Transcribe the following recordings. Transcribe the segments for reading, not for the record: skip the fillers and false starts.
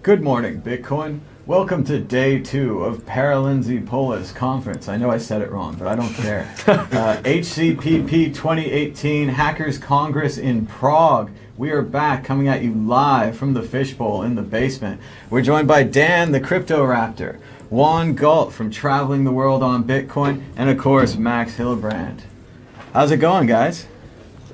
Good morning, Bitcoin. Welcome to day 2 of Paralindsay Polis conference. I know I said it wrong, but I don't care. HCPP 2018 Hackers Congress in Prague. We are back, coming at you live from the fishbowl in the basement. We're joined by Dan, the Crypto Raptor, Juan Galt from Traveling the World on Bitcoin, and of course, Max Hillebrand. How's it going, guys?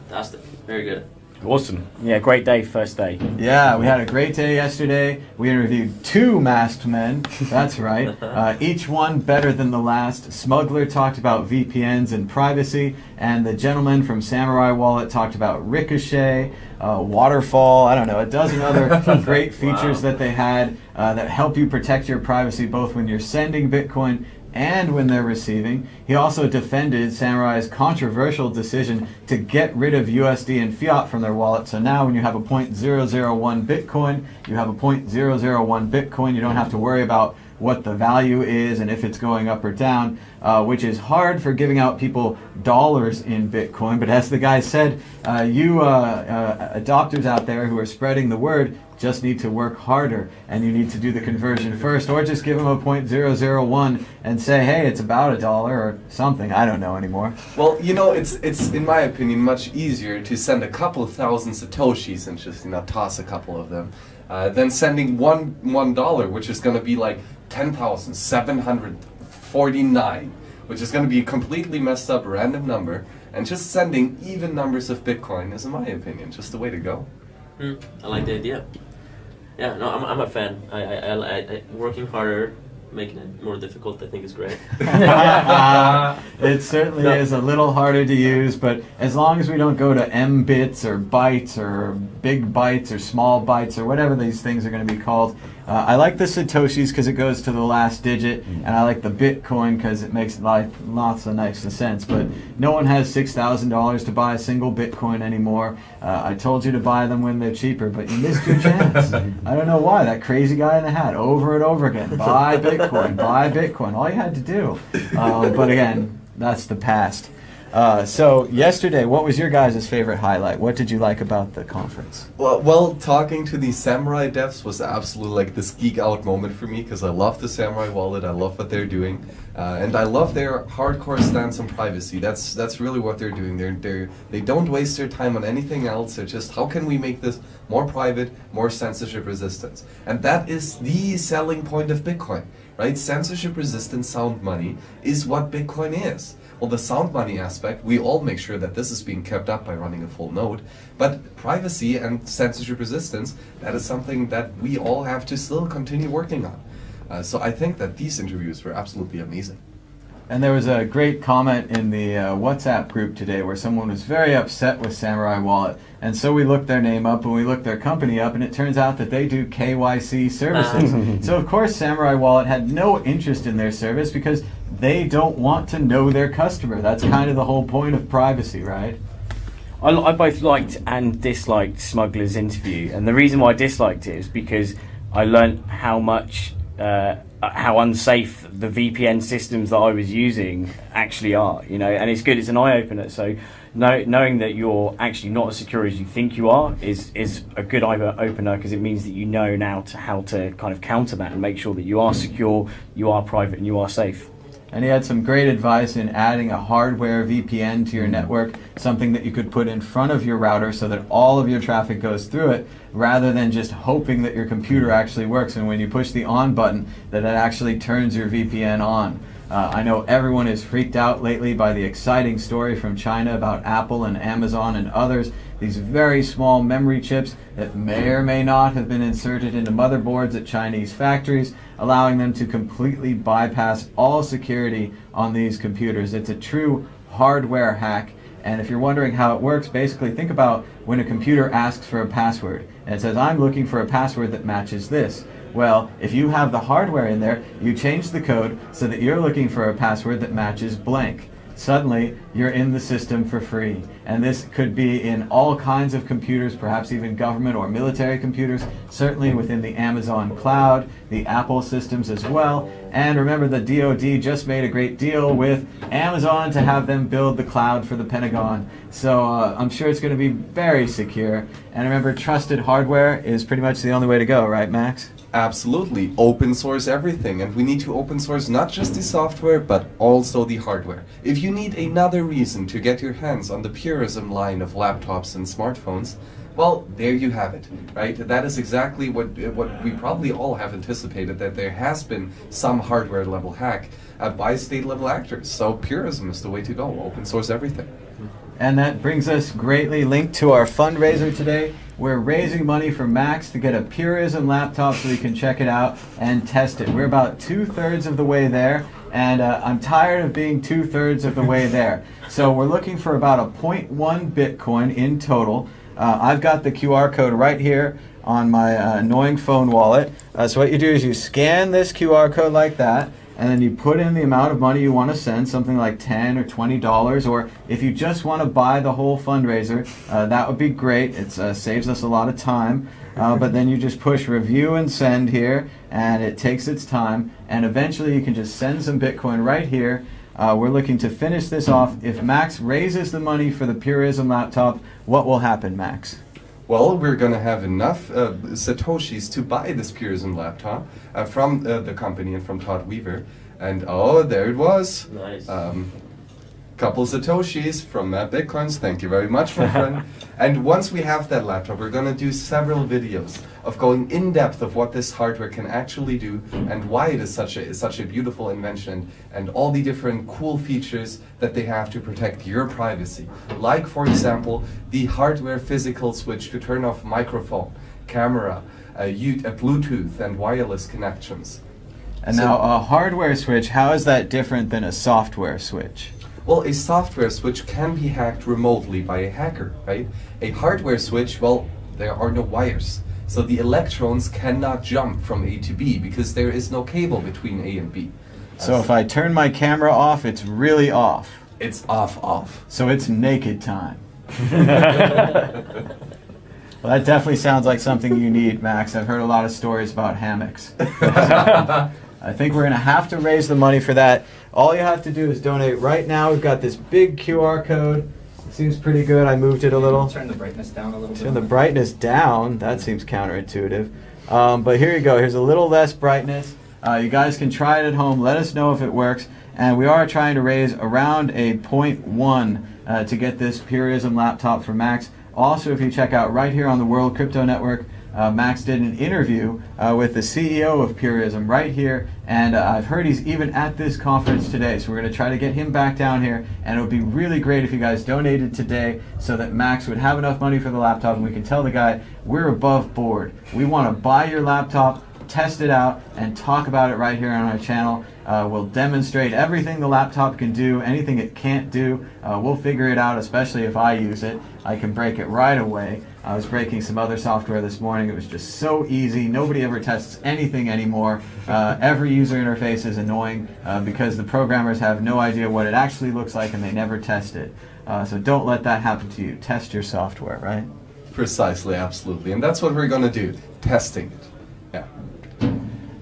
Fantastic. Very good. Awesome. Yeah, great day, first day. Yeah, we had a great day yesterday. We interviewed 2 masked men. That's right. Each one better than the last. Smuggler talked about VPNs and privacy, and the gentleman from Samurai Wallet talked about Ricochet, Waterfall, I don't know, a dozen other great features that they had that help you protect your privacy both when you're sending Bitcoin and when they're receiving. He also defended Samurai's controversial decision to get rid of USD and fiat from their wallet. So now when you have a 0.001 Bitcoin, you have a 0.001 Bitcoin. You don't have to worry about what the value is and if it's going up or down, which is hard for giving out people dollars in Bitcoin. But as the guy said, you adopters out there who are spreading the word just need to work harder, and you need to do the conversion first, or just give them a 0.001 and say, hey, it's about $1 or something. I don't know anymore. Well, you know, it's in my opinion much easier to send a couple of thousand Satoshis and just, you know, toss a couple of them than sending $1, which is going to be like 10,749, which is going to be a completely messed up random number. And just sending even numbers of Bitcoin is, in my opinion, just the way to go. I like the idea. Yeah, no, I'm a fan. I working harder, making it more difficult, I think is great. It certainly is a little harder to use, but as long as we don't go to M-bits or bytes or big bytes or small bytes or whatever these things are going to be called. I like the Satoshis because it goes to the last digit, and I like the Bitcoin because it makes lots of nice sense, but no one has $6,000 to buy a single Bitcoin anymore. I told you to buy them when they're cheaper, but you missed your chance. I don't know why. That crazy guy in the hat, over and over again, buy Bitcoin, buy Bitcoin, all you had to do. But again, that's the past. So yesterday, what was your guys' favorite highlight? What did you like about the conference? Well, talking to these Samurai devs was absolutely like this geek out moment for me, because I love the Samurai Wallet, I love what they're doing, and I love their hardcore stance on privacy. That's really what they're doing. They don't waste their time on anything else. They're just, how can we make this more private, more censorship resistant? And that is the selling point of Bitcoin, right? Censorship resistant sound money is what Bitcoin is. Well, the sound money aspect, we all make sure that this is being kept up by running a full node, but privacy and censorship resistance, that is something that we all have to still continue working on. So I think that these interviews were absolutely amazing. And there was a great comment in the WhatsApp group today where someone was very upset with Samurai Wallet. And so we looked their name up and we looked their company up, and it turns out that they do KYC services. So of course Samurai Wallet had no interest in their service because they don't want to know their customer. That's kind of the whole point of privacy, right? I both liked and disliked Smuggler's interview. And the reason why I disliked it is because I learned how much how unsafe the VPN systems that I was using actually are, you know, and it's good, it's an eye-opener. So knowing that you're actually not as secure as you think you are is a good eye-opener, because it means that you know now how to kind of counter that and make sure that you are secure, you are private, and you are safe. And he had some great advice in adding a hardware VPN to your network, something that you could put in front of your router so that all of your traffic goes through it, rather than just hoping that your computer actually works, and when you push the on button, that it actually turns your VPN on. I know everyone is freaked out lately by the exciting story from China about Apple and Amazon and others, these very small memory chips that may or may not have been inserted into motherboards at Chinese factories, allowing them to completely bypass all security on these computers. It's a true hardware hack. And if you're wondering how it works, basically think about when a computer asks for a password and it says, I'm looking for a password that matches this. Well, if you have the hardware in there, you change the code so that you're looking for a password that matches blank. Suddenly, you're in the system for free. And this could be in all kinds of computers, perhaps even government or military computers, certainly within the Amazon cloud, the Apple systems as well. And remember, the DoD just made a great deal with Amazon to have them build the cloud for the Pentagon. So I'm sure it's going to be very secure. And remember, trusted hardware is pretty much the only way to go, right, Max? Absolutely. Open source everything. And we need to open source not just the software, but also the hardware. If you need another reason to get your hands on the Purism line of laptops and smartphones, well, there you have it, right? That is exactly what we probably all have anticipated, that there has been some hardware level hack by state level actors. So Purism is the way to go. Open source everything. And that brings us greatly linked to our fundraiser today. We're raising money for Max to get a Purism laptop so we can check it out and test it. We're about 2/3 of the way there, and I'm tired of being 2/3 of the way there. So we're looking for about a 0.1 Bitcoin in total. I've got the QR code right here on my annoying phone wallet. So what you do is you scan this QR code like that, and then you put in the amount of money you want to send, something like $10 or $20, or if you just want to buy the whole fundraiser, that would be great. It saves us a lot of time. But then you just push review and send here, and it takes its time, and eventually you can just send some Bitcoin right here. We're looking to finish this off. If Max raises the money for the Purism laptop, what will happen, Max? Well, we're going to have enough Satoshis to buy this Purism laptop from the company and from Todd Weaver. And oh, there it was. Nice. Couple Satoshis from Bitcoins. Thank you very much, my friend. And once we have that laptop, we're going to do several videos of going in depth of what this hardware can actually do and why it is such a beautiful invention, and all the different cool features that they have to protect your privacy. Like, for example, the hardware physical switch to turn off microphone, camera, Bluetooth and wireless connections. And now a hardware switch, how is that different than a software switch? Well, a software switch can be hacked remotely by a hacker, right? A hardware switch, well, there are no wires. So the electrons cannot jump from A to B because there is no cable between A and B. So if I turn my camera off, it's really off. It's off. So it's naked time. Well, that definitely sounds like something you need, Max. I've heard a lot of stories about hammocks. I think we're going to have to raise the money for that. All you have to do is donate right now. We've got this big QR code. Seems pretty good. I moved it a little. Turn the brightness down a little bit. Turn the brightness down. That seems counterintuitive. But here you go. Here's a little less brightness. You guys can try it at home. Let us know if it works. And we are trying to raise around a 0.1 to get this Purism laptop for Max. Also, if you check out right here on the World Crypto Network, Max did an interview with the CEO of Purism right here, and I've heard he's even at this conference today, so we're going to try to get him back down here, and it would be really great if you guys donated today so that Max would have enough money for the laptop, and we can tell the guy, we're above board. We want to buy your laptop, test it out, and talk about it right here on our channel. We'll demonstrate everything the laptop can do, anything it can't do. We'll figure it out, especially if I use it. I can break it right away. I was breaking some other software this morning. It was just so easy. Nobody ever tests anything anymore. Every user interface is annoying because the programmers have no idea what it actually looks like and they never test it. So don't let that happen to you. Test your software, right? Precisely, absolutely. And that's what we're going to do, testing it. Yeah.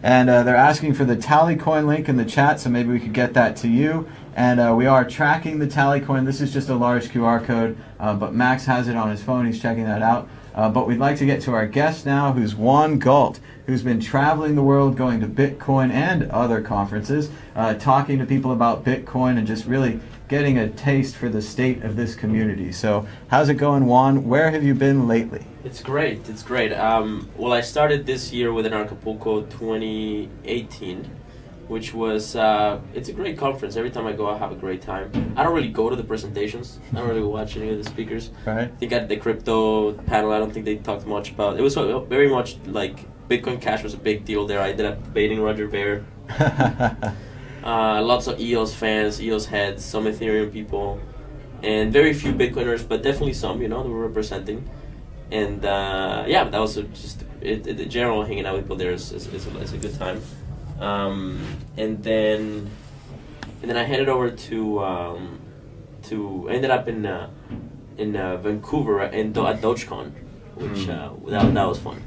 And they're asking for the Tallycoin link in the chat, so maybe we could get that to you. And we are tracking the Tallycoin. This is just a large QR code, but Max has it on his phone. He's checking that out. But we'd like to get to our guest now, who's Juan Galt, who's been traveling the world, going to Bitcoin and other conferences, talking to people about Bitcoin and just really getting a taste for the state of this community. So how's it going, Juan? Where have you been lately? It's great. It's great. Well, I started this year with an Acapulco 2018, which was, it's a great conference. Every time I go, I have a great time. I don't really go to the presentations. I don't really watch any of the speakers. Right. I think at the crypto panel, I don't think they talked much about, it was very much like Bitcoin Cash was a big deal there. I ended up debating Roger Ver. Lots of EOS fans, EOS heads, some Ethereum people, and very few Bitcoiners, but definitely some, you know, that were representing. And yeah, that was just the general hanging out with people there is a good time. And then I headed over to I ended up in Vancouver at DogeCon, which that was fun.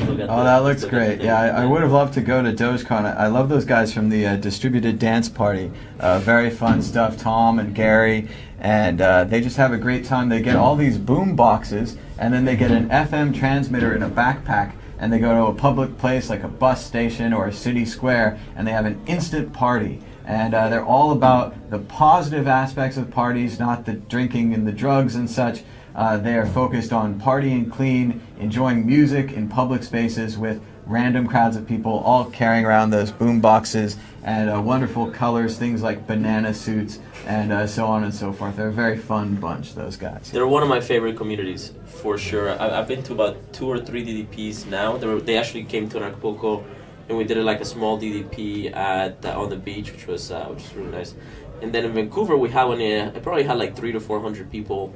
Oh, that looks great. Yeah, I would have loved to go to DogeCon. I love those guys from the Distributed Dance Party. Very fun stuff, Tom and Gary, and they just have a great time. They get all these boom boxes, and then they get an FM transmitter in a backpack, and they go to a public place like a bus station or a city square, and they have an instant party. And they're all about the positive aspects of parties, not the drinking and the drugs and such. They are focused on partying clean, enjoying music in public spaces with random crowds of people all carrying around those boom boxes and wonderful colors, things like banana suits and so on and so forth. They're a very fun bunch, those guys. They're one of my favorite communities, for sure. I've been to about 2 or 3 DDPs now. They actually came to Acapulco, and we did like a small DDP on the beach, which was really nice. And then in Vancouver, we had one. I probably had like 300 to 400 people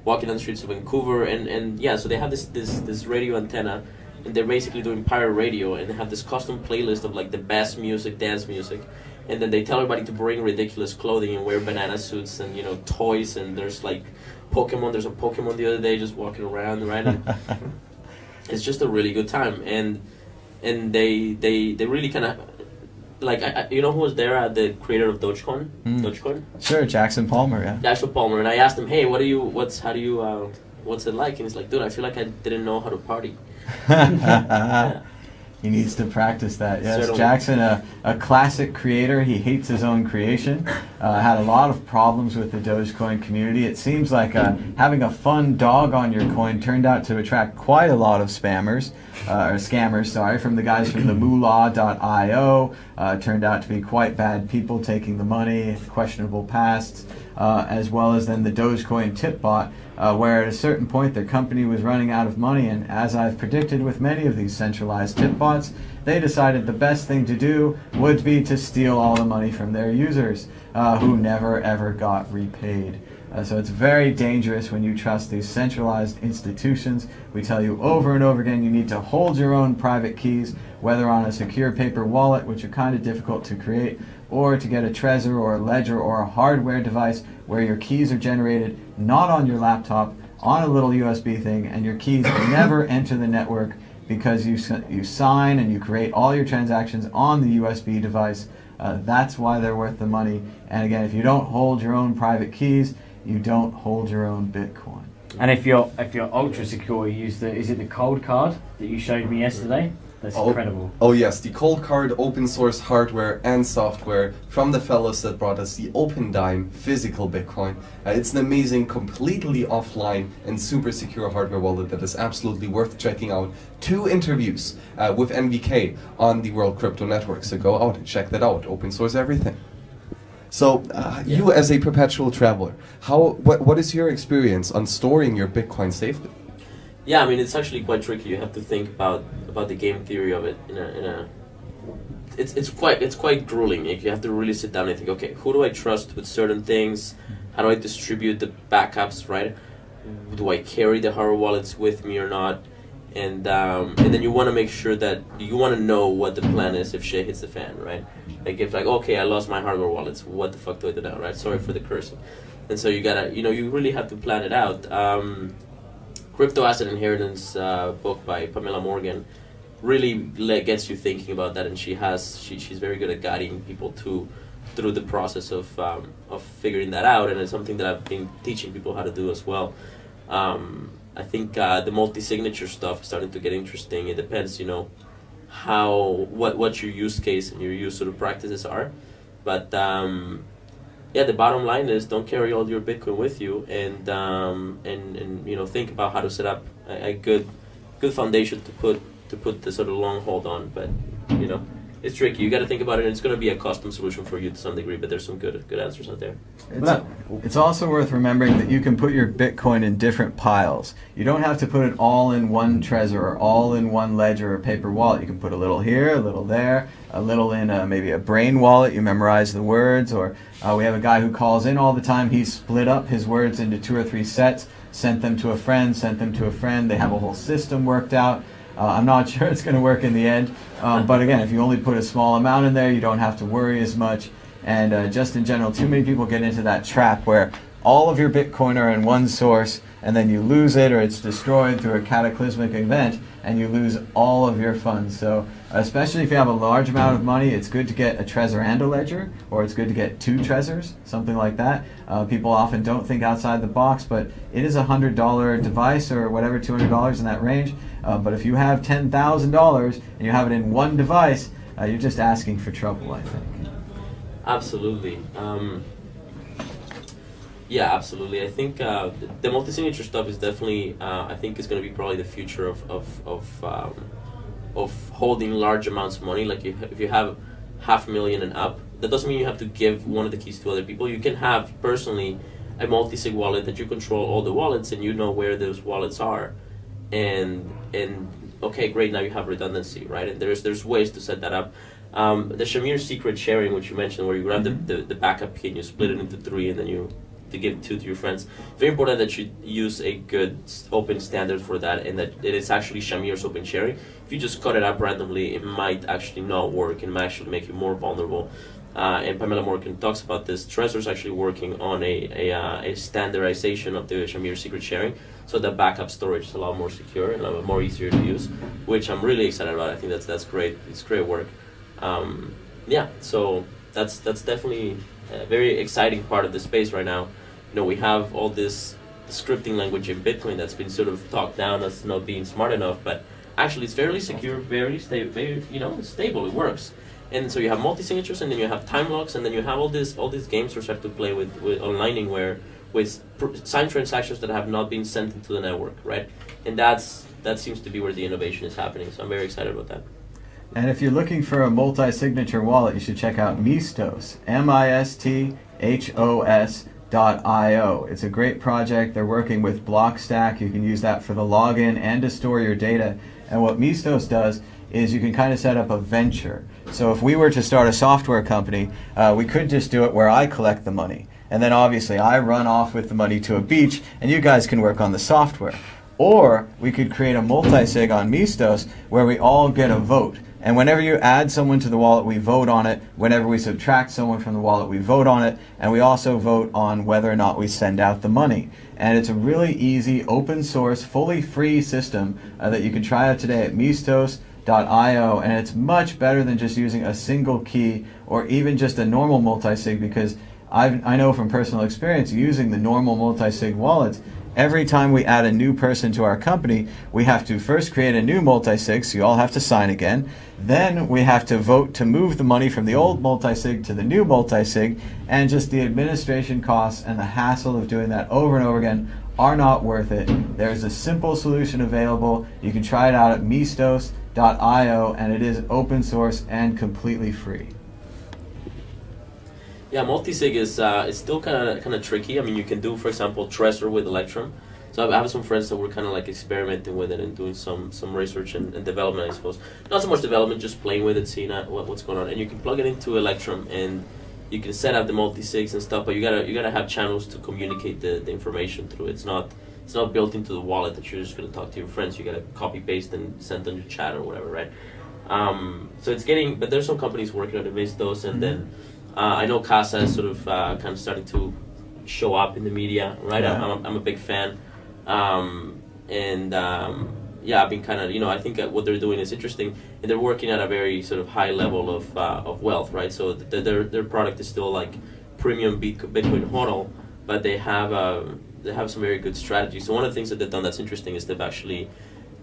walking on the streets of Vancouver, and yeah. So they have this radio antenna, and they're basically doing pirate radio, and they have this custom playlist of like the best music, dance music, and then they tell everybody to bring ridiculous clothing and wear banana suits and toys, and there's like Pokemon. There's a Pokemon the other day just walking around, right? And it's just a really good time, and they really kind of like who was there? The creator of Dogecoin. Dogecoin. Sure, Jackson Palmer. Yeah. Jackson Palmer, and I asked him, hey, what's it like? And he's like, dude, I feel like I didn't know how to party. Yeah. He needs to practice that. Yes, Certainly. Jackson, a classic creator. He hates his own creation. Had a lot of problems with the Dogecoin community. It seems like having a fun dog on your coin turned out to attract quite a lot of spammers, or scammers, sorry, from the guys from the moolah.io. Turned out to be quite bad people taking the money, questionable pasts, as well as then the Dogecoin tip bot, where at a certain point their company was running out of money, and as I've predicted with many of these centralized tip bots, they decided the best thing to do would be to steal all the money from their users, who never ever got repaid. So it's very dangerous when you trust these centralized institutions. We tell you over and over again you need to hold your own private keys, whether on a secure paper wallet, which are kind of difficult to create, or to get a Trezor or a Ledger or a hardware device where your keys are generated not on your laptop, on a little USB thing, and your keys never enter the network because you sign and you create all your transactions on the USB device. That's why they're worth the money. And again, if you don't hold your own private keys, you don't hold your own Bitcoin. And if you're ultra secure, you use is it the cold card that you showed me yesterday? That's incredible. Oh yes, the cold card, open source hardware and software from the fellows that brought us the OpenDime physical Bitcoin. It's an amazing, completely offline and super secure hardware wallet that is absolutely worth checking out. 2 interviews with NVK on the World Crypto Network, so go out and check that out. Open source everything. So, you as a perpetual traveler, what is your experience on storing your Bitcoin safely? Yeah, I mean, it's actually quite tricky. You have to think about the game theory of it. It's quite grueling. You have to really sit down and think, okay, who do I trust with certain things? How do I distribute the backups, right? Do I carry the hardware wallets with me or not? And then you want to make sure that you want to know what the plan is if shit hits the fan, right? Like if okay, I lost my hardware wallets, what the fuck do I do now, right? Sorry for the cursing. And so you gotta, you really have to plan it out. Crypto Asset Inheritance book by Pamela Morgan really gets you thinking about that, and she's very good at guiding people through the process of figuring that out, and it's something that I've been teaching people how to do as well. I think the multi-signature stuff is starting to get interesting. It depends, what your use case and your use sort of practices are, but the bottom line is don't carry all your Bitcoin with you, and think about how to set up a good foundation to put the sort of long hold on. But it's tricky. You got to think about it, and it's going to be a custom solution for you to some degree. But there's some good answers out there. It's also worth remembering that you can put your Bitcoin in different piles. You don't have to put it all in one Trezor or all in one Ledger or paper wallet. You can put a little here, a little there, a little in maybe a brain wallet. You memorize the words. Or we have a guy who calls in all the time. He split up his words into 2 or 3 sets, sent them to a friend, sent them to a friend. They have a whole system worked out. I'm not sure it's going to work in the end, but again, if you only put a small amount in there, you don't have to worry as much. And just in general, too many people get into that trap where all of your Bitcoin are in one source, and then you lose it or it's destroyed through a cataclysmic event, and you lose all of your funds. So especially if you have a large amount of money, it's good to get a Trezor and a ledger, or it's good to get 2 Trezors, something like that. People often don't think outside the box, but it is a $100 device or whatever, $200 in that range. But if you have $10,000 and you have it in one device, you're just asking for trouble, I think. Absolutely. Yeah, absolutely. I think the multi-signature stuff is definitely, I think, is going to be probably the future of holding large amounts of money. Like if you have $500,000 and up, that doesn't mean you have to give one of the keys to other people. You can have personally a multi-sig wallet that you control all the wallets and you know where those wallets are, and okay, great. Now you have redundancy, right? And there's ways to set that up. The Shamir secret sharing, which you mentioned, where you grab the backup key and you split it into 3, and then you give 2 to your friends. Very important that you use a good open standard for that, and that it is actually Shamir's open sharing. If you just cut it up randomly, it might actually not work and might actually make you more vulnerable. And Pamela Morgan talks about this. Trezor is actually working on a standardization of the Shamir secret sharing, so the backup storage is a lot more secure and a lot more easier to use, which I'm really excited about. I think that's great. It's great work. Yeah, so that's definitely a very exciting part of the space right now. You know, we have all this scripting language in Bitcoin that's been sort of talked down as not being smart enough, but actually it's fairly secure, very stable, it's stable, it works. And so you have multi-signatures, and then you have time locks, and then you have all these gamesters have to play with onlining, where with signed transactions that have not been sent into the network, right? And that seems to be where the innovation is happening. So I'm very excited about that. And if you're looking for a multi-signature wallet, you should check out Mistos, MISTHOS.io. It's a great project. They're working with Blockstack. You can use that for the login and to store your data. And what Mistos does is you can kind of set up a venture. So if we were to start a software company, we could just do it where I collect the money. And then obviously I run off with the money to a beach, and you guys can work on the software. Or we could create a multi-sig on Mistos where we all get a vote. And whenever you add someone to the wallet, we vote on it. Whenever we subtract someone from the wallet, we vote on it. And we also vote on whether or not we send out the money. And it's a really easy, open source, fully free system that you can try out today at Mistos.io. And it's much better than just using a single key or even just a normal multi-sig, because I know from personal experience using the normal multi-sig wallets, every time we add a new person to our company, we have to first create a new multi-sig, so you all have to sign again. Then we have to vote to move the money from the old multi-sig to the new multi-sig, and just the administration costs and the hassle of doing that over and over again are not worth it. There's a simple solution available. You can try it out at Mistos.io, and it is open source and completely free. Yeah, multi-sig is still kind of tricky. I mean, you can do, for example, Trezor with Electrum. So I have some friends that were kind of like experimenting with it and doing some research and development, I suppose. Not so much development, just playing with it, seeing what's going on. And you can plug it into Electrum, and you can set up the multi-sigs and stuff. But you gotta have channels to communicate the information through. It's not built into the wallet that you're just gonna talk to your friends. You gotta copy paste and send on your chat or whatever, right? So it's getting, but there's some companies working on Mistos, and then. I know Casa is sort of kind of starting to show up in the media, right? Yeah. I'm a big fan, yeah, I've been kind of, I think what they're doing is interesting, and they're working at a very sort of high level of wealth, right? So their product is still like premium Bitcoin HODL, but they have some very good strategies. So one of the things that they've done that's interesting is they've actually,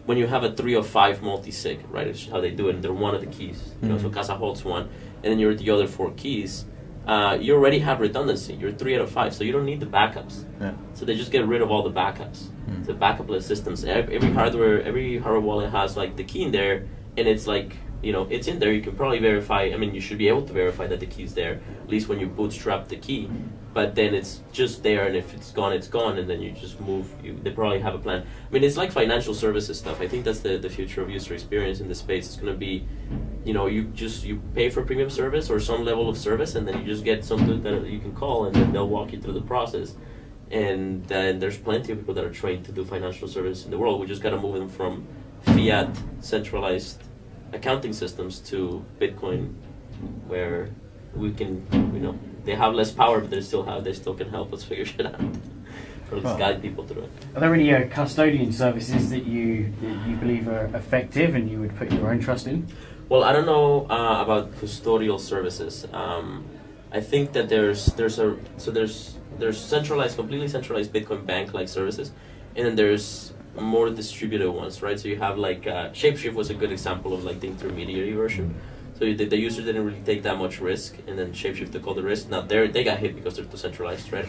when you have a 3 of 5 multi-sig, right? It's how they do it. And they're one of the keys, so Casa holds one. And then you're the other 4 keys, you already have redundancy. You're 3 out of 5, so you don't need the backups. Yeah. So they just get rid of all the backups. The backupless systems. Every hardware wallet has like the key in there, and it's like, it's in there. You can probably verify. I mean, you should be able to verify that the key's there, at least when you bootstrap the key. But then it's just there, and if it's gone, it's gone, and then you just move. They probably have a plan. I mean, it's like financial services stuff. I think that's the future of user experience in the space. It's going to be, you pay for premium service or some level of service, and then you just get something that you can call, and then they'll walk you through the process. And then there's plenty of people that are trained to do financial service in the world. We just got to move them from fiat centralized accounting systems to Bitcoin, where we can, they have less power, but they still can help us figure shit out. or at least guide people through it. Are there any custodian services that you believe are effective and you would put your own trust in? Well, I don't know about custodial services. I think that there's centralized, completely centralized Bitcoin bank-like services, and then there's more distributed ones, right? So you have like Shapeshift was a good example of like the intermediary version. So the user didn't really take that much risk, and then Shapeshift took all the risk. Now they got hit because they're too centralized, right?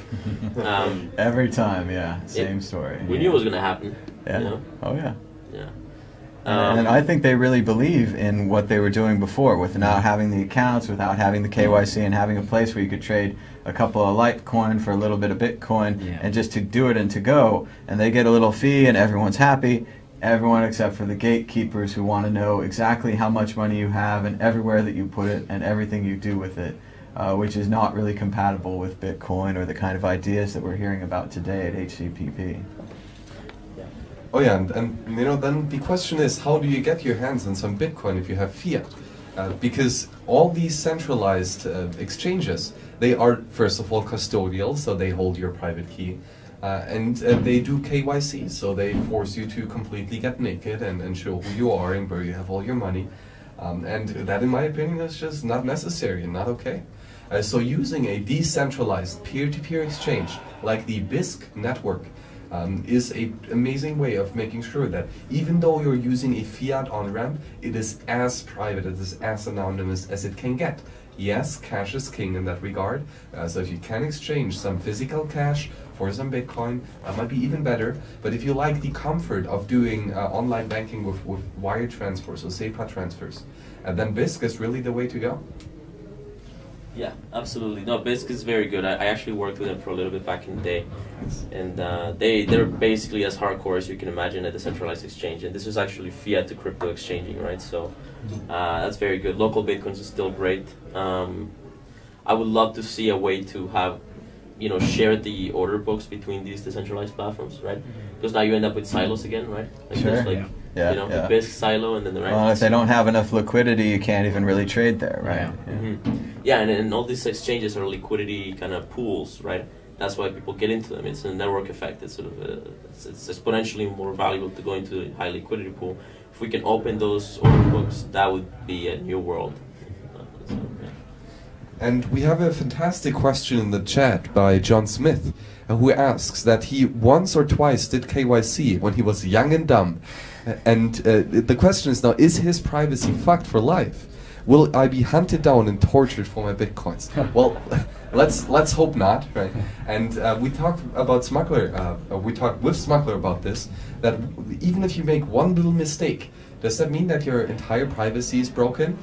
Every time, yeah, same story. We knew it was going to happen. Yeah. You know? Oh yeah. Yeah. And I think they really believe in what they were doing before, without having the accounts, without having the KYC, and having a place where you could trade a couple of Litecoin for a little bit of Bitcoin, and just to do it and to go. And they get a little fee, and everyone's happy. Everyone except for the gatekeepers who want to know exactly how much money you have and everywhere that you put it and everything you do with it, which is not really compatible with Bitcoin or the kind of ideas that we're hearing about today at HCPP. Oh yeah, and you know, then the question is, how do you get your hands on some Bitcoin if you have fiat? Because all these centralized exchanges, they are first of all custodial, so they hold your private key. And they do KYC, so they force you to completely get naked and show who you are and where you have all your money. And that, in my opinion, is just not necessary and not okay. So using a decentralized peer-to-peer exchange like the BISC network is an amazing way of making sure that even though you're using a fiat on-ramp, it is as private, it is as anonymous as it can get. Yes, cash is king in that regard, so if you can exchange some physical cash for some Bitcoin, that might be even better. But if you like the comfort of doing online banking with wire transfers or SEPA transfers, then BISC is really the way to go. Yeah, absolutely. No, BISC is very good. I actually worked with them for a little bit back in the day, and they're basically as hardcore as you can imagine at the decentralized exchange. And this is actually fiat to crypto exchanging, right? So that's very good. Local Bitcoins is still great. I would love to see a way to have, share the order books between these decentralized platforms, right? Because now you end up with silos again, right? Like Sure. there's like, the BISC silo and then the right. Well, if they don't have enough liquidity, you can't even really trade there, right? Yeah, and all these exchanges are liquidity kind of pools, right? That's why people get into them. It's a network effect. It's sort of it's exponentially more valuable to go into a high liquidity pool. If we can open those order books, that would be a new world. So, yeah. And we have a fantastic question in the chat by John Smith, who asks that he once or twice did KYC when he was young and dumb. And the question is now, is his privacy fucked for life? Will I be hunted down and tortured for my Bitcoins? Well, let's hope not, right? And we talked about Smuggler, we talked with Smuggler about this, that even if you make one little mistake, does that mean that your entire privacy is broken?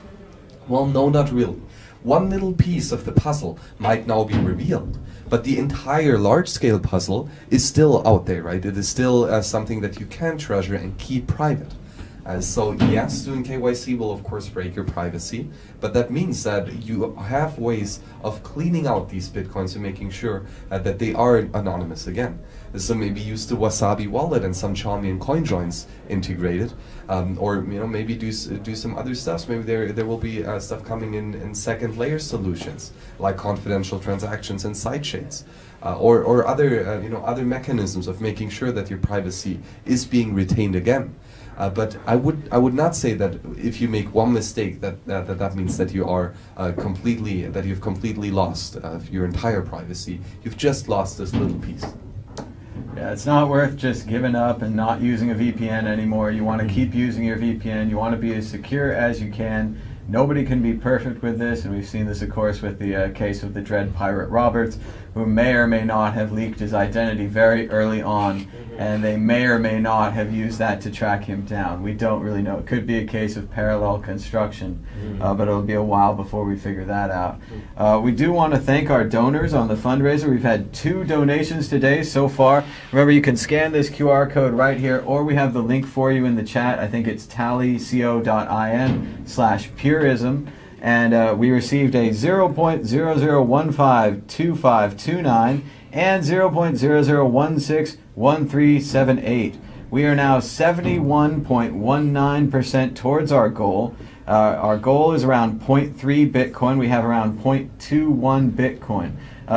Well, no, not really. One little piece of the puzzle might now be revealed, but the entire large-scale puzzle is still out there, right? It is still something that you can treasure and keep private. So yes, doing KYC will of course break your privacy, but that means that you have ways of cleaning out these Bitcoins and making sure that they are anonymous again. So maybe use the Wasabi wallet and some Charmian coin joins integrated, or maybe do some other stuff. Maybe there will be stuff coming in second layer solutions like confidential transactions and sidechains, or other other mechanisms of making sure that your privacy is being retained again. But I would not say that if you make one mistake that means that you are you've completely lost your entire privacy. You've just lost this little piece. Yeah, it's not worth just giving up and not using a VPN anymore. You want to keep using your VPN. You want to be as secure as you can. Nobody can be perfect with this, and we've seen this, of course, with the case of the Dread Pirate Roberts, who may or may not have leaked his identity very early on, and they may or may not have used that to track him down. We don't really know. It could be a case of parallel construction, but it'll be a while before we figure that out. We do want to thank our donors on the fundraiser. We've had 2 donations today so far. Remember, you can scan this QR code right here, or we have the link for you in the chat. I think it's tallyco.in/purism. And we received a 0.00152529 and 0.00161378. We are now 71.19% towards our goal. Our goal is around 0.3 Bitcoin. We have around 0.21 Bitcoin.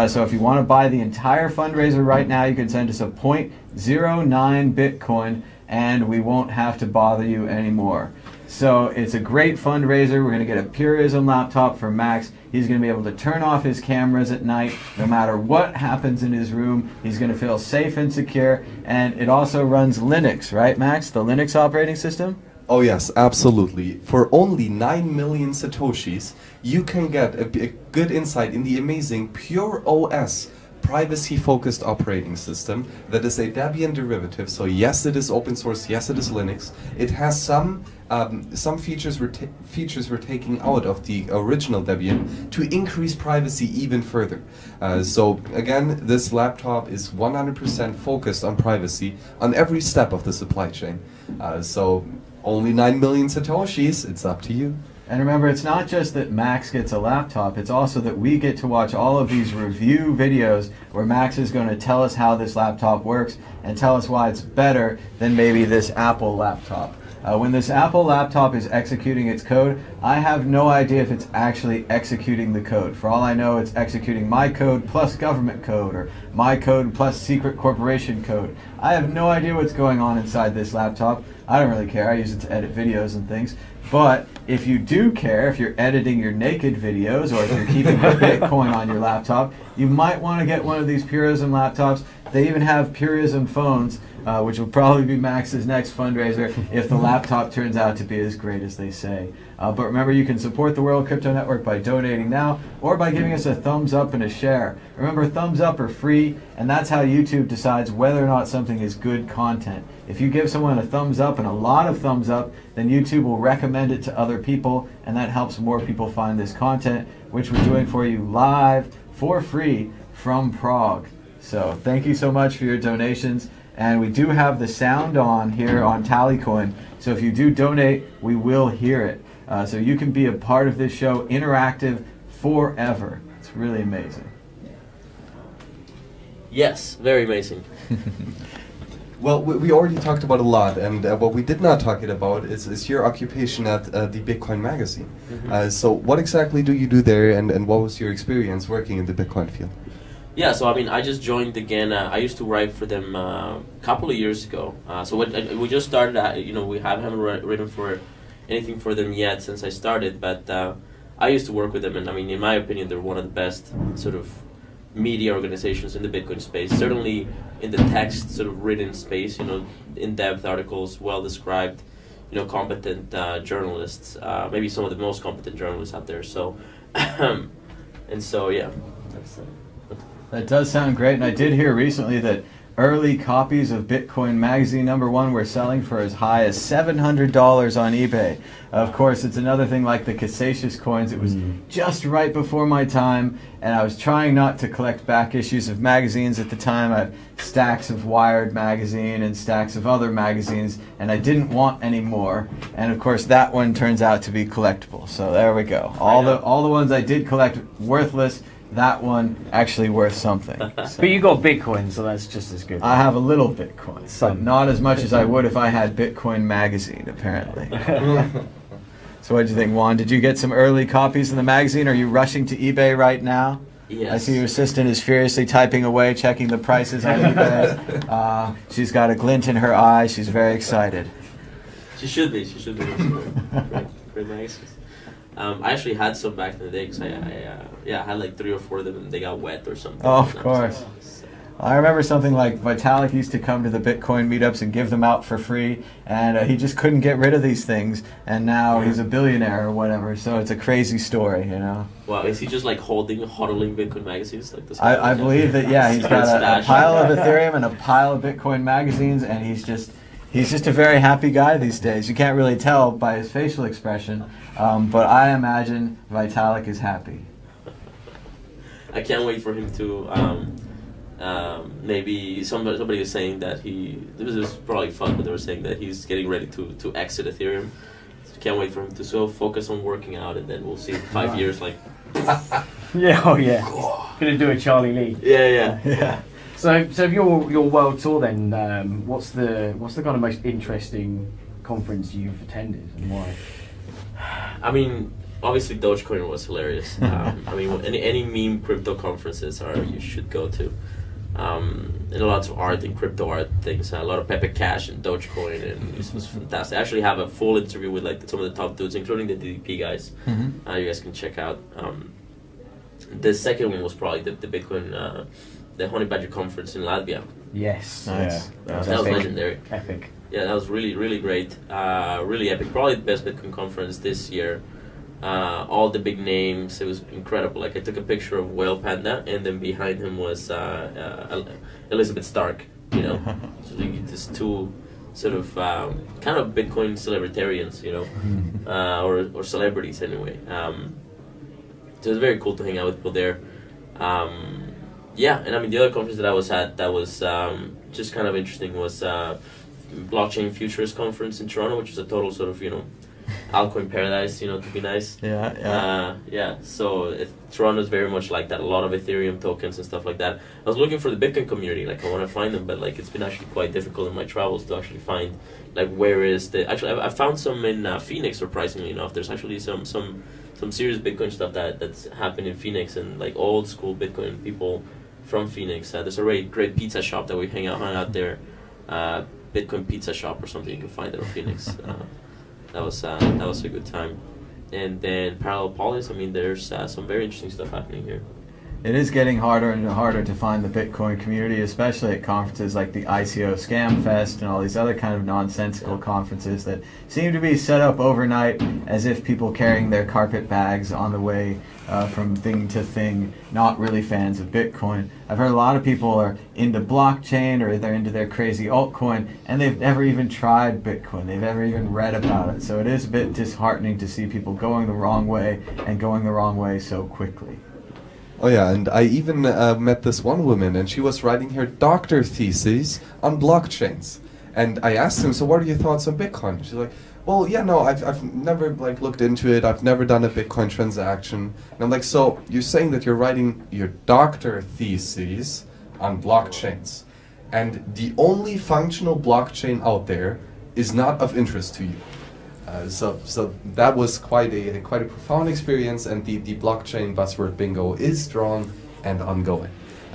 So if you want to buy the entire fundraiser right now, you can send us a 0.09 Bitcoin, and we won't have to bother you anymore. So it's a great fundraiser. We're going to get a Purism laptop for Max. He's going to be able to turn off his cameras at night no matter what happens in his room. He's going to feel safe and secure. And it also runs Linux, right, Max? The Linux operating system? Oh yes, absolutely. For only 9 million Satoshis, you can get a good insight in the amazing Pure OS privacy-focused operating system that is a Debian derivative. So yes, it is open source. Yes, it is Linux. It has some features we're taking out of the original Debian to increase privacy even further. So again, this laptop is 100% focused on privacy on every step of the supply chain. So only 9 million Satoshis. It's up to you. And remember, it's not just that Max gets a laptop, it's also that we get to watch all of these review videos where Max is going to tell us how this laptop works and tell us why it's better than maybe this Apple laptop. When this Apple laptop is executing its code, I have no idea if it's actually executing the code. For all I know, it's executing my code plus government code, or my code plus secret corporation code. I have no idea what's going on inside this laptop. I don't really care. I use it to edit videos and things. But if you do care, if you're editing your naked videos, or if you're keeping your Bitcoin on your laptop, you might want to get one of these Purism laptops. They even have Purism phones, which will probably be Max's next fundraiser if the laptop turns out to be as great as they say. But remember, you can support the World Crypto Network by donating now, or by giving us a thumbs up and a share. Remember, thumbs up are free, and that's how YouTube decides whether or not something is good content. If you give someone a thumbs up and a lot of thumbs up, then YouTube will recommend it to other people, and that helps more people find this content, which we're doing for you live for free from Prague. So thank you so much for your donations. And we do have the sound on here on Tallycoin, so if you do donate, we will hear it. So you can be a part of this show, interactive forever. It's really amazing. Yes, very amazing. Well, we already talked about a lot, and what we did not talk about is your occupation at the Bitcoin magazine. Mm-hmm. So what exactly do you do there, and what was your experience working in the Bitcoin field? Yeah, so I mean, I just joined again. I used to write for them a couple of years ago. So we just started. We haven't written for anything for them yet since I started. But I used to work with them, and I mean, in my opinion, they're one of the best sort of media organizations in the Bitcoin space. Certainly in the text sort of written space. In-depth articles, well described. Competent journalists. Maybe some of the most competent journalists out there. So, and so yeah, that's. That does sound great, and I did hear recently that early copies of Bitcoin Magazine #1 were selling for as high as $700 on eBay. Of course, it's another thing like the Casasius coins. It was just right before my time, and I was trying not to collect back issues of magazines at the time. I had stacks of Wired magazine and stacks of other magazines, and I didn't want any more. And of course, that one turns out to be collectible. So there we go. All the ones I did collect, worthless. That one actually worth something. So. But you got Bitcoin, so that's just as good. I have a little Bitcoin, but not as much as I would if I had Bitcoin Magazine, apparently. So what did you think, Juan? Did you get some early copies of the magazine? Are you rushing to eBay right now? Yes. I see your assistant is furiously typing away, checking the prices on eBay. She's got a glint in her eye. She's very excited. She should be. She should be. Great magazines. I actually had some back in the day because I had like 3 or 4 of them and they got wet or something. Oh, of course. I remember something like Vitalik used to come to the Bitcoin meetups and give them out for free, and he just couldn't get rid of these things, and now he's a billionaire or whatever, so it's a crazy story, Wow, is he just like hodling Bitcoin magazines like this? I believe that, yeah, he's got a pile of Ethereum and a pile of Bitcoin magazines, and he's just a very happy guy these days. You can't really tell by his facial expression, but I imagine Vitalik is happy. I can't wait for him to... maybe somebody was saying that this was probably fun, but they were saying that he's getting ready to exit Ethereum. So can't wait for him to so focus on working out, and then we'll see in 5 years like. Gonna do a Charlie Lee. Yeah. So your world tour then, what's the kind of most interesting conference you've attended and why? I mean, obviously Dogecoin was hilarious. I mean, any meme crypto conferences you should go to. And lots of art and crypto art things. A lot of Pepe Cash and Dogecoin, and this was fantastic. I actually have a full interview with like some of the top dudes, including the DDP guys. You guys can check out. The second one was probably the Bitcoin, the Honey Badger conference in Latvia. Yes, nice. Yeah, that was legendary. Epic. Yeah, that was really, really great. Really epic. Probably the best Bitcoin conference this year. All the big names. It was incredible. Like I took a picture of Whale Panda, and then behind him was Elizabeth Stark. You know, so just two sort of kind of Bitcoin celebritarians. You know, or celebrities anyway. So it was very cool to hang out with people there. Yeah, and I mean the other conference that I was at that was just kind of interesting was Blockchain Futures Conference in Toronto, which is a total sort of, you know, altcoin paradise, you know, to be nice. Yeah. So Toronto's very much like that. A lot of Ethereum tokens and stuff like that. I was looking for the Bitcoin community, like I want to find them, but like it's been actually quite difficult in my travels to actually find like where is the. Actually, I found some in Phoenix. Surprisingly enough, there's actually some serious Bitcoin stuff that's happened in Phoenix, and like old school Bitcoin people from Phoenix. There's a great pizza shop that we hung out there. Bitcoin Pizza Shop or something, you can find it in Phoenix. That was a good time. And then Parallel Polis, I mean, there's some very interesting stuff happening here. It is getting harder and harder to find the Bitcoin community, especially at conferences like the ICO Scam Fest and all these other kind of nonsensical conferences that seem to be set up overnight as if people carrying their carpet bags on the way from thing to thing, not really fans of Bitcoin. I've heard a lot of people are into blockchain or they're into their crazy altcoin and they've never even tried Bitcoin. They've never even read about it. So it is a bit disheartening to see people going the wrong way and going the wrong way so quickly. Oh yeah, and I even met this one woman, and she was writing her doctor thesis on blockchains. And I asked him, so what are your thoughts on Bitcoin? She's like, well, yeah, no, I've never like looked into it. I've never done a Bitcoin transaction. And I'm like, so you're saying that you're writing your doctor thesis on blockchains, and the only functional blockchain out there is not of interest to you. So that was quite a profound experience, and the blockchain buzzword bingo is strong and ongoing.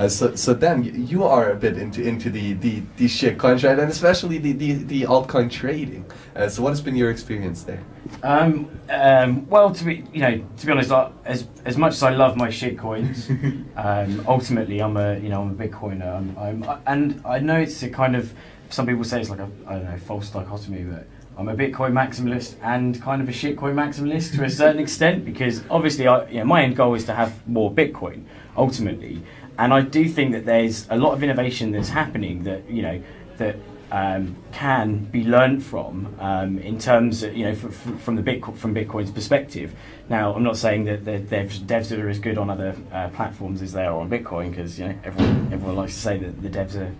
So then you are a bit into the shitcoin trade, and especially the altcoin trading. So what has been your experience there? Well, to be honest, as much as I love my shitcoins, ultimately I'm a Bitcoiner. And I know it's a kind of, some people say it's like a false dichotomy, but I'm a Bitcoin maximalist and kind of a shitcoin maximalist to a certain extent, because obviously my end goal is to have more Bitcoin ultimately, and I do think that there's a lot of innovation that's happening that can be learned from in terms of, from Bitcoin's perspective. Now, I'm not saying that the devs are as good on other platforms as they are on Bitcoin, because everyone likes to say that the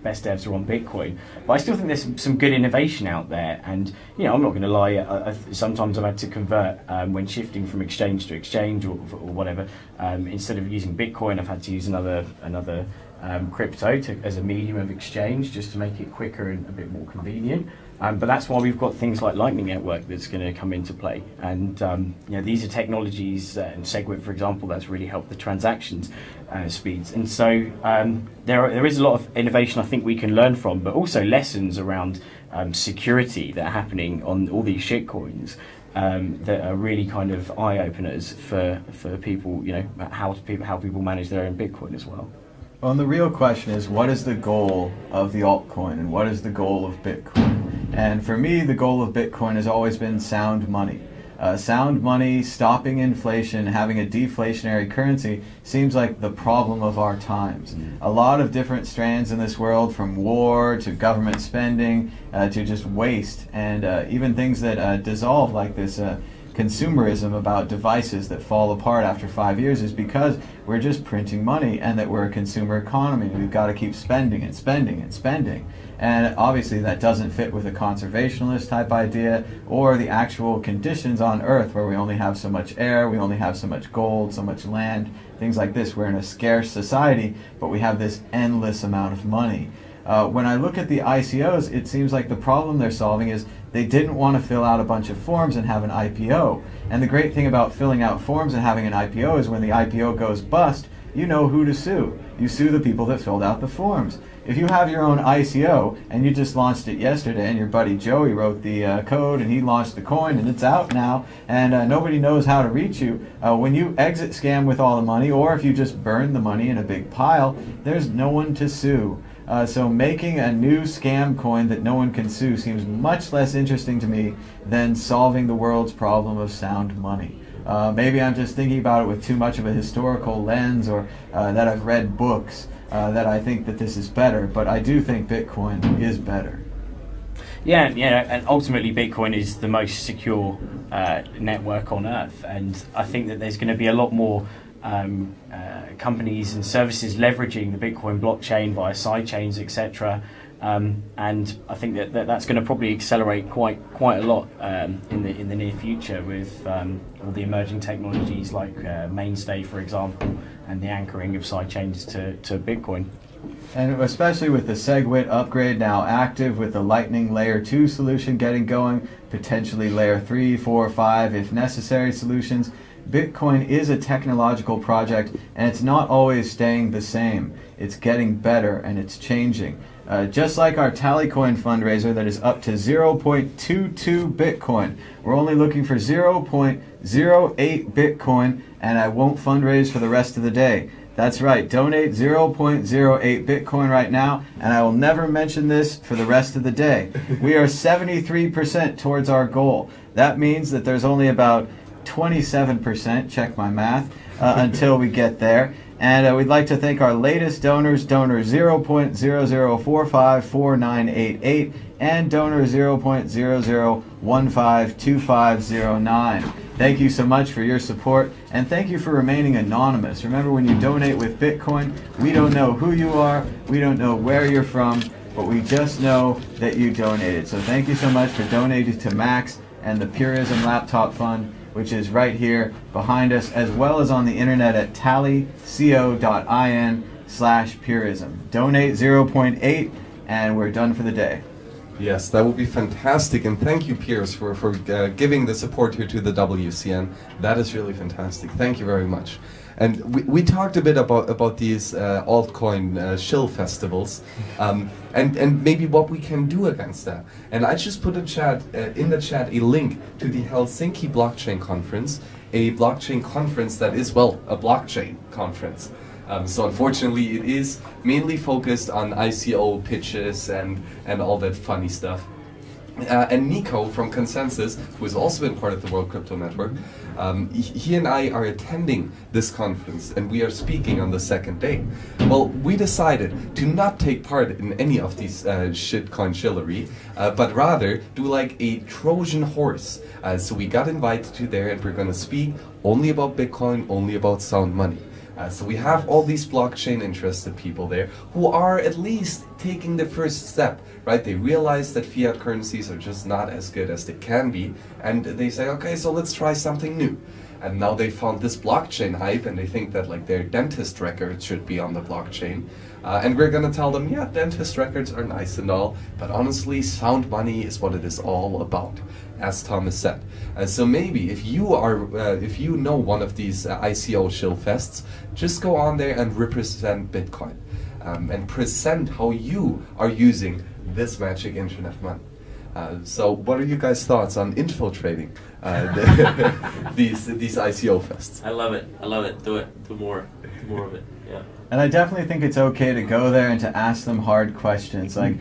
best devs are on Bitcoin. But I still think there's some good innovation out there, and I'm not going to lie. Sometimes I've had to convert when shifting from exchange to exchange or whatever. Instead of using Bitcoin, I've had to use another crypto as a medium of exchange, just to make it quicker and a bit more convenient. But that's why we've got things like Lightning Network that's going to come into play. And these are technologies, and SegWit, for example, that's really helped the transactions speeds. And so there is a lot of innovation I think we can learn from, but also lessons around security that are happening on all these shitcoins. That are really kind of eye-openers for people, how people manage their own Bitcoin as well. Well, and the real question is, what is the goal of the altcoin, and what is the goal of Bitcoin? And for me, the goal of Bitcoin has always been sound money. Sound money, stopping inflation, having a deflationary currency seems like the problem of our times. A lot of different strands in this world, from war to government spending to just waste, and even things that dissolve, like this consumerism about devices that fall apart after 5 years, is because we're just printing money and that we're a consumer economy. We've got to keep spending and spending and spending. And obviously that doesn't fit with a conservationist type idea or the actual conditions on Earth, where we only have so much air, we only have so much gold, so much land, things like this. We're in a scarce society, but we have this endless amount of money. When I look at the ICOs, it seems like the problem they're solving is They didn't want to fill out a bunch of forms and have an IPO. And the great thing about filling out forms and having an IPO is when the IPO goes bust, you know who to sue. You sue the people that filled out the forms. If you have your own ICO and you just launched it yesterday and your buddy Joey wrote the code and he launched the coin and it's out now and nobody knows how to reach you, when you exit scam with all the money, or if you just burn the money in a big pile, there's no one to sue. So making a new scam coin that no one can sue seems much less interesting to me than solving the world's problem of sound money. Maybe I'm just thinking about it with too much of a historical lens, or that I've read books that I think that this is better, but I do think Bitcoin is better. Yeah, and ultimately Bitcoin is the most secure network on Earth, and I think that there's going to be a lot more companies and services leveraging the Bitcoin blockchain via sidechains, etc. And I think that that's going to probably accelerate quite a lot in the near future with all the emerging technologies like Mainstay, for example, and the anchoring of sidechains to Bitcoin. And especially with the SegWit upgrade now active, with the Lightning Layer 2 solution getting going, potentially Layer 3, 4, 5 if necessary solutions, Bitcoin is a technological project, and it's not always staying the same. It's getting better and it's changing. Just like our Tallycoin fundraiser that is up to 0.22 Bitcoin. We're only looking for 0.08 Bitcoin, and I won't fundraise for the rest of the day. That's right, donate 0.08 Bitcoin right now, and I will never mention this for the rest of the day. We are 73% towards our goal. That means that there's only about 27%, check my math, until we get there. And we'd like to thank our latest donors, donor 0.00454988 and donor 0.00152509. Thank you so much for your support, and thank you for remaining anonymous. Remember, when you donate with Bitcoin, we don't know who you are, we don't know where you're from, but we just know that you donated. So thank you so much for donating to Max and the Purism Laptop Fund, which is right here behind us, as well as on the internet at tallyco.in/purism. Donate 0.8 and we're done for the day. Yes, that would be fantastic, and thank you, Piers, for giving the support here to the WCN. That is really fantastic. Thank you very much. And we talked a bit about these altcoin shill festivals, and maybe what we can do against that. And I just put in the chat a link to the Helsinki Blockchain Conference, a blockchain conference that is, well, a blockchain conference. So unfortunately, it is mainly focused on ICO pitches and all that funny stuff. And Nico from Consensus, who has also been part of the World Crypto Network, he and I are attending this conference, and we are speaking on the second day. Well, we decided to not take part in any of these shitcoin shillery, but rather do like a Trojan horse. So we got invited to there, and we're going to speak only about Bitcoin, only about sound money. So we have all these blockchain interested people there who are at least taking the first step, right? They realize that fiat currencies are just not as good as they can be, and they say, okay, so let's try something new. And now they found this blockchain hype, and they think that like their dentist records should be on the blockchain. And we're gonna tell them, yeah, dentist records are nice and all, but honestly, sound money is what it is all about, as Thomas said. So maybe if you know one of these ICO shill fests, just go on there and represent Bitcoin, and present how you are using this magic internet money. So what are you guys' thoughts on infiltrating these ICO fests? I love it. I love it. Do it. Do more of it. Yeah. And I definitely think it's okay to go there and to ask them hard questions. Like,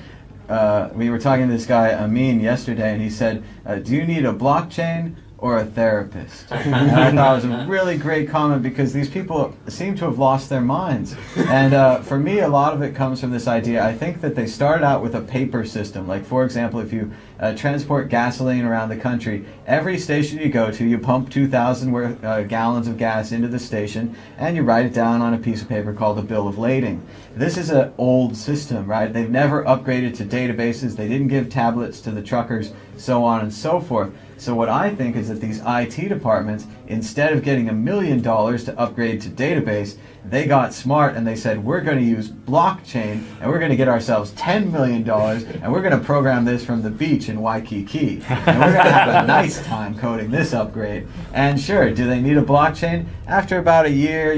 we were talking to this guy, Amin, yesterday, and he said, do you need a blockchain or a therapist? And I thought it was a really great comment, because these people seem to have lost their minds. And for me, a lot of it comes from this idea. I think that they started out with a paper system. Like, for example, if you transport gasoline around the country, every station you go to, you pump 2,000 gallons of gas into the station, and you write it down on a piece of paper called a bill of lading. This is an old system, right? They've never upgraded to databases. They didn't give tablets to the truckers, so on and so forth. So what I think is that these IT departments, instead of getting $1 million to upgrade to database, they got smart and they said, we're going to use blockchain and we're going to get ourselves $10 million and we're going to program this from the beach in Waikiki. And we're going to have a nice time coding this upgrade. And sure, do they need a blockchain? After about a year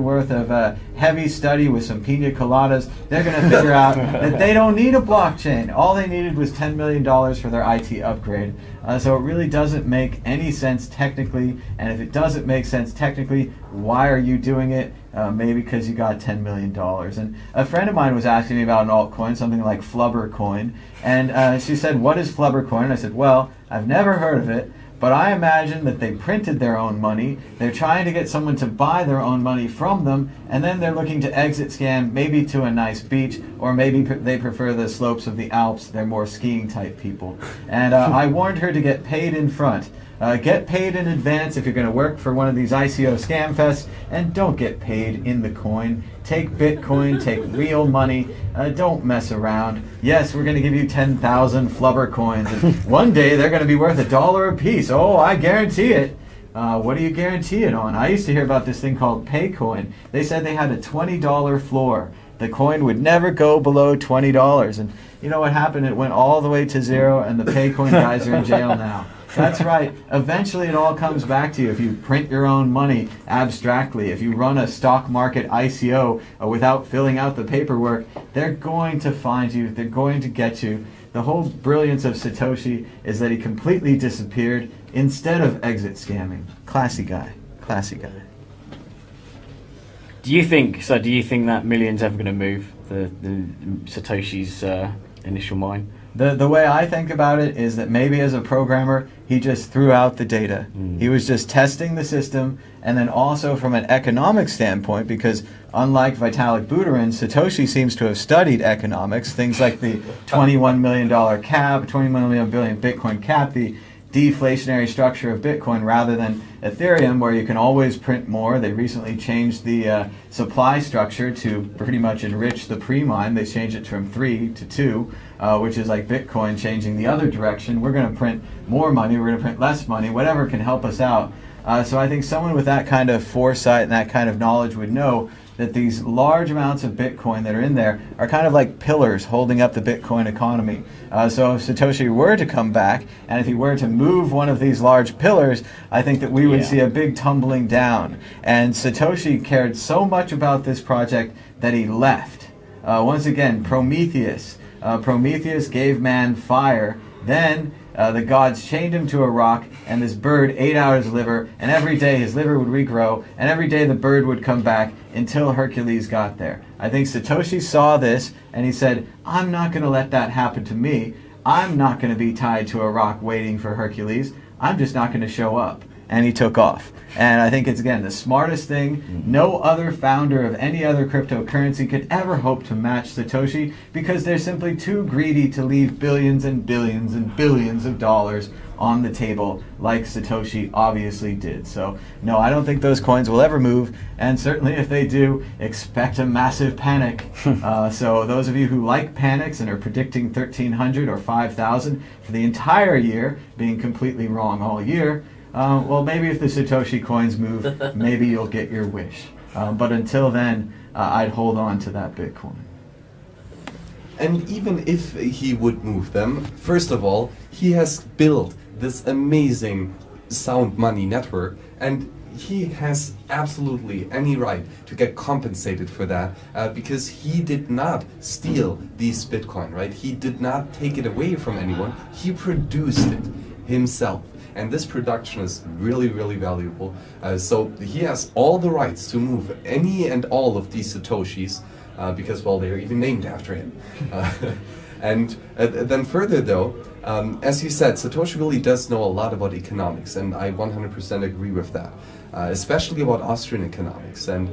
worth of heavy study with some pina coladas, they're going to figure out that they don't need a blockchain. All they needed was $10 million for their IT upgrade. So it really doesn't make any sense technically, and if it doesn't make sense technically, why are you doing it? Maybe because you got $10 million. And a friend of mine was asking me about an altcoin, something like Flubber Coin, and she said, what is Flubber Coin? And I said, well, I've never heard of it, but I imagine that they printed their own money, they're trying to get someone to buy their own money from them, and then they're looking to exit scam maybe to a nice beach, or maybe they prefer the slopes of the Alps, they're more skiing type people. And I warned her to get paid in front. Get paid in advance if you're going to work for one of these ICO scam fests, and don't get paid in the coin. Take Bitcoin, take real money, don't mess around. Yes, we're going to give you 10,000 Flubber coins, and one day they're going to be worth $1 a piece. Oh, I guarantee it. What do you guarantee it on? I used to hear about this thing called Paycoin. They said they had a $20 floor. The coin would never go below $20. And you know what happened? It went all the way to zero, and the Paycoin guys are in jail now. That's right. Eventually it all comes back to you. If you print your own money abstractly, if you run a stock market ICO without filling out the paperwork, they're going to find you. They're going to get you. The whole brilliance of Satoshi is that he completely disappeared instead of exit scamming. Classy guy. Classy guy. Do you think that million's ever going to move the Satoshi's initial mine? The way I think about it is that maybe as a programmer, he just threw out the data. He was just testing the system, and then also from an economic standpoint, because unlike Vitalik Buterin, Satoshi seems to have studied economics, things like the $21 million cap, 21 billion Bitcoin cap, the deflationary structure of Bitcoin rather than Ethereum, where you can always print more. They recently changed the supply structure to pretty much enrich the pre-mine. They changed it from 3 to 2, which is like Bitcoin changing the other direction. We're going to print more money, we're going to print less money, whatever can help us out. So I think someone with that kind of foresight and that kind of knowledge would know that these large amounts of Bitcoin that are in there are kind of like pillars holding up the Bitcoin economy. So if Satoshi were to come back, and if he were to move one of these large pillars, I think that we would see a big tumbling down. And Satoshi cared so much about this project that he left. Once again, Prometheus. Prometheus gave man fire. Then the gods chained him to a rock, and this bird ate out his liver, and every day his liver would regrow, and every day the bird would come back until Hercules got there. I think Satoshi saw this, and he said, I'm not going to let that happen to me. I'm not going to be tied to a rock waiting for Hercules. I'm just not going to show up. And he took off. And I think it's, again, the smartest thing. No other founder of any other cryptocurrency could ever hope to match Satoshi, because they're simply too greedy to leave billions and billions and billions of dollars on the table like Satoshi obviously did. So no, I don't think those coins will ever move, and certainly if they do, expect a massive panic. So those of you who like panics and are predicting 1,300 or 5,000 for the entire year, being completely wrong all year, well, maybe if the Satoshi coins move, maybe you'll get your wish. But until then, I'd hold on to that Bitcoin. And even if he would move them, first of all, he has built this amazing sound money network, and he has absolutely any right to get compensated for that, because he did not steal these Bitcoin, right? He did not take it away from anyone. He produced it himself. And this production is really, really valuable. So he has all the rights to move any and all of these Satoshis, because, well, they're even named after him. And then further, though, as you said, Satoshi really does know a lot about economics, and I 100% agree with that, especially about Austrian economics and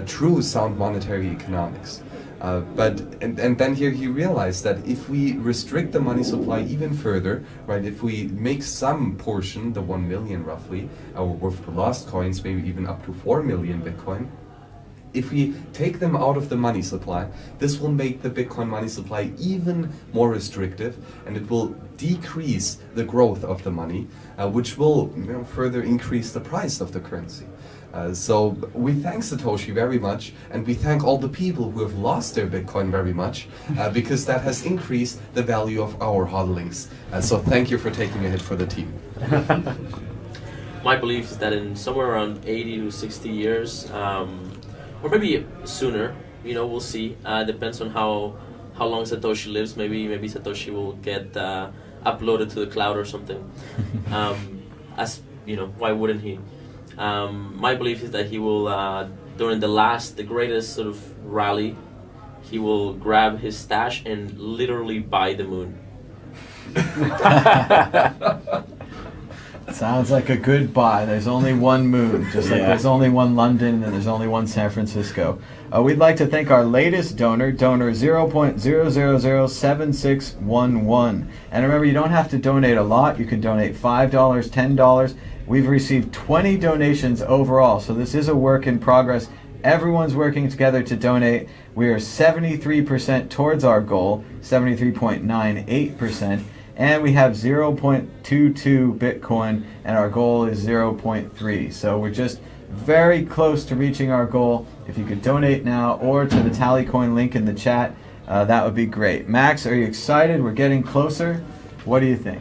true sound monetary economics. And then here he realized that if we restrict the money supply even further, right, if we make some portion, the 1 million roughly, with the lost coins, maybe even up to 4 million Bitcoin, if we take them out of the money supply, this will make the Bitcoin money supply even more restrictive, and it will decrease the growth of the money, which will further increase the price of the currency. So we thank Satoshi very much, and we thank all the people who have lost their Bitcoin very much, because that has increased the value of our hodlings. So thank you for taking a hit for the team. My belief is that in somewhere around 80 to 60 years, or maybe sooner, we'll see. Depends on how long Satoshi lives. Maybe Satoshi will get uploaded to the cloud or something. Why wouldn't he? My belief is that he will, during the greatest sort of rally, he will grab his stash and literally buy the moon. Sounds like a good buy. There's only one moon, just like there's only one London and there's only one San Francisco. We'd like to thank our latest donor 0.0007611. And remember, you don't have to donate a lot. You can donate $5, $10. We've received 20 donations overall, so this is a work in progress. Everyone's working together to donate. We are 73% towards our goal, 73.98%. And we have 0.22 Bitcoin, and our goal is 0.3. So we're just very close to reaching our goal. If you could donate now or to the Tallycoin link in the chat, that would be great. Max, are you excited? We're getting closer. What do you think?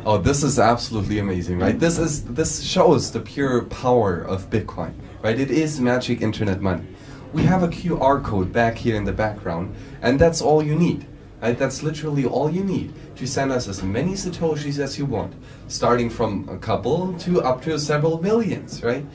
Oh, this is absolutely amazing, right? This shows the pure power of Bitcoin, right? It is magic internet money. We have a QR code back here in the background, and that's all you need. Right? That's literally all you need to send us as many Satoshis as you want, starting from a couple to up to several millions, right?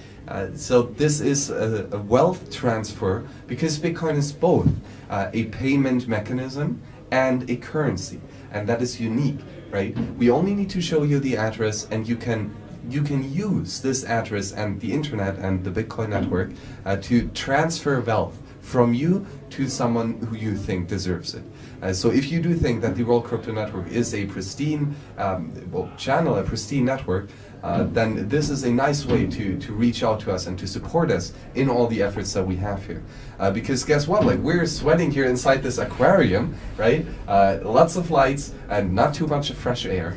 So this is a wealth transfer, because Bitcoin is both a payment mechanism and a currency, and that is unique, right? We only need to show you the address, and you can use this address and the internet and the Bitcoin network to transfer wealth from you to someone who you think deserves it. So if you do think that the World Crypto Network is a pristine channel, a pristine network, then this is a nice way to reach out to us and to support us in all the efforts that we have here. Because guess what? Like, we're sweating here inside this aquarium, right? Lots of lights and not too much fresh air.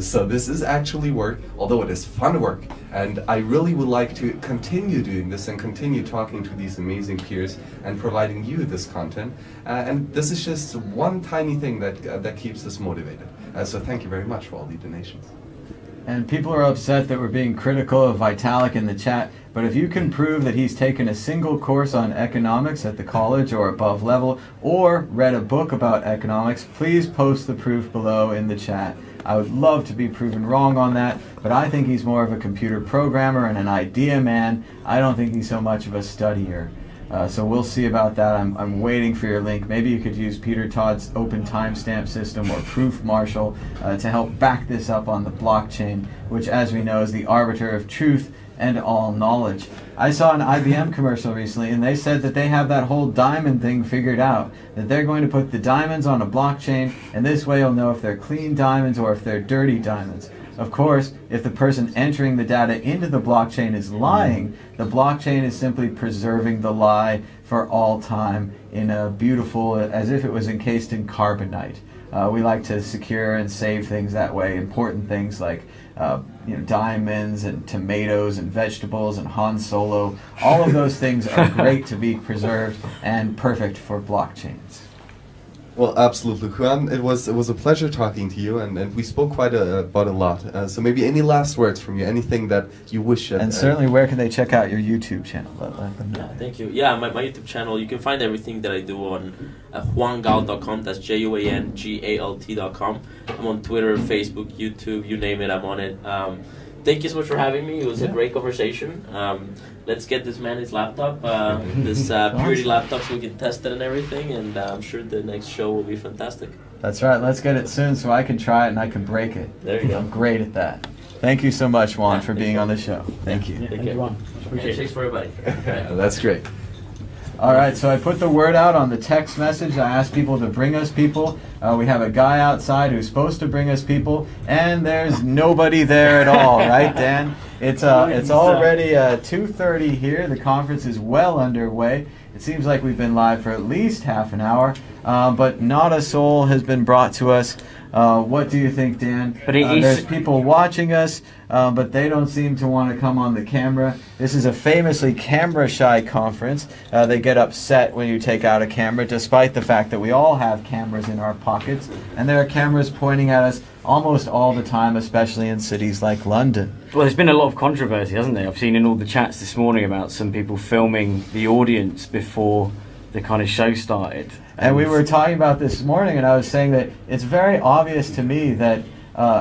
So this is actually work, although it is fun work. And I really would like to continue doing this and continue talking to these amazing peers and providing you this content. And this is just one tiny thing that keeps us motivated. So thank you very much for all the donations. And people are upset that we're being critical of Vitalik in the chat, but if you can prove that he's taken a single course on economics at the college or above level, or read a book about economics, please post the proof below in the chat. I would love to be proven wrong on that, but I think he's more of a computer programmer and an idea man. I don't think he's so much of a studier. So we'll see about that. I'm waiting for your link. Maybe you could use Peter Todd's open timestamp system or Proof Marshal to help back this up on the blockchain, which, as we know, is the arbiter of truth and all knowledge. I saw an IBM commercial recently, and they said that they have that whole diamond thing figured out, that they're going to put the diamonds on a blockchain, and this way you'll know if they're clean diamonds or if they're dirty diamonds. Of course, if the person entering the data into the blockchain is lying, the blockchain is simply preserving the lie for all time in a beautiful, as if it was encased in carbonite. We like to secure and save things that way, important things like diamonds and tomatoes and vegetables and Han Solo. All of those things are great to be preserved and perfect for blockchains. Well, absolutely, Juan. It was a pleasure talking to you, and we spoke quite about a lot. So maybe any last words from you, anything that you wish. And certainly, where can they check out your YouTube channel? Let them know. Yeah, thank you. Yeah, my YouTube channel, you can find everything that I do on juangalt.com. That's JUANGALT.com. I'm on Twitter, Facebook, YouTube, you name it, I'm on it. Thank you so much for having me. It was a great conversation. Let's get this man his laptop, this Purity laptop, so we can test it and everything, and I'm sure the next show will be fantastic. That's right. Let's get it soon so I can try it and I can break it. There you go. I'm great at that. Thank you so much, Juan, for being on the show. Thank you. Thank you, Juan. Appreciate Thanks for everybody. That's great. All right, so I put the word out on the text message. I asked people to bring us people. We have a guy outside who's supposed to bring us people, and there's nobody there at all, right, Dan? It's already 2:30 here. The conference is well underway. It seems like we've been live for at least half an hour, but not a soul has been brought to us. What do you think, Dan? But there's people watching us, but they don't seem to want to come on the camera. This is a famously camera-shy conference. They get upset when you take out a camera, despite the fact that we all have cameras in our pockets, and there are cameras pointing at us almost all the time, especially in cities like London. Well, there's been a lot of controversy, hasn't there? I've seen in all the chats this morning about some people filming the audience before the kind of show started. And we were talking about this morning, and I was saying that it's very obvious to me that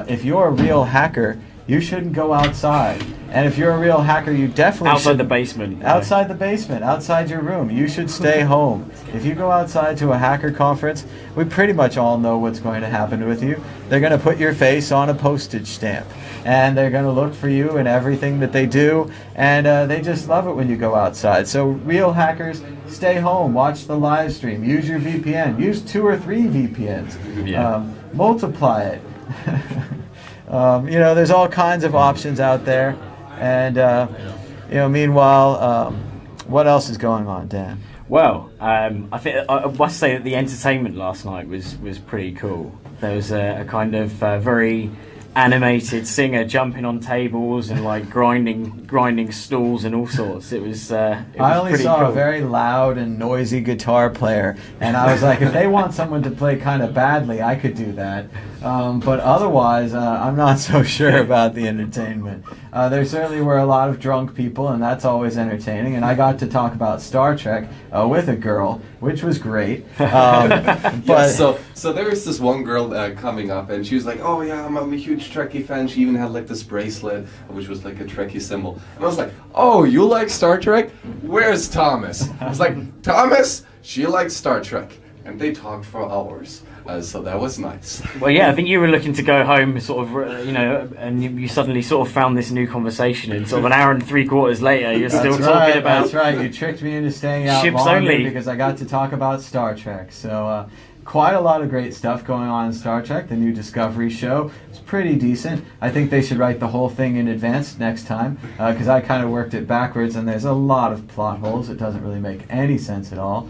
if you're a real hacker, you shouldn't go outside. And if you're a real hacker, you definitely outside the basement. Outside the basement, outside your room. You should stay home. If you go outside to a hacker conference, we pretty much all know what's going to happen with you. They're going to put your face on a postage stamp, and they're going to look for you in everything that they do, and they just love it when you go outside. So real hackers, stay home, watch the live stream, use your VPN, use 2 or 3 VPNs, multiply it. You know, there's all kinds of options out there, and you know, meanwhile, what else is going on, Dan? Well, I think I must say that the entertainment last night was pretty cool. There was a kind of very animated singer jumping on tables and like grinding stools and all sorts. It was I only saw a very loud and noisy guitar player, and I was like, if they want someone to play kind of badly, I could do that. But otherwise, I'm not so sure about the entertainment. There certainly were a lot of drunk people, and that's always entertaining. And I got to talk about Star Trek with a girl, which was great. But yeah, so there was this one girl coming up, and she was like, "Oh yeah, I'm a huge Trekkie fan." She even had like this bracelet, which was like a Trekkie symbol. And I was like, "Oh, you like Star Trek? Where's Thomas?" I was like, "Thomas, she likes Star Trek," and they talked for hours. So that was nice. Well, yeah, I think you were looking to go home, sort of, you know, and you suddenly sort of found this new conversation, and sort of an hour and 3/4 later, you're still talking about. That's right. You tricked me into staying out ships longer only because I got to talk about Star Trek. So quite a lot of great stuff going on in Star Trek. The new Discovery show is pretty decent. I think they should write the whole thing in advance next time, because I kind of worked it backwards, and there's a lot of plot holes. It doesn't really make any sense at all.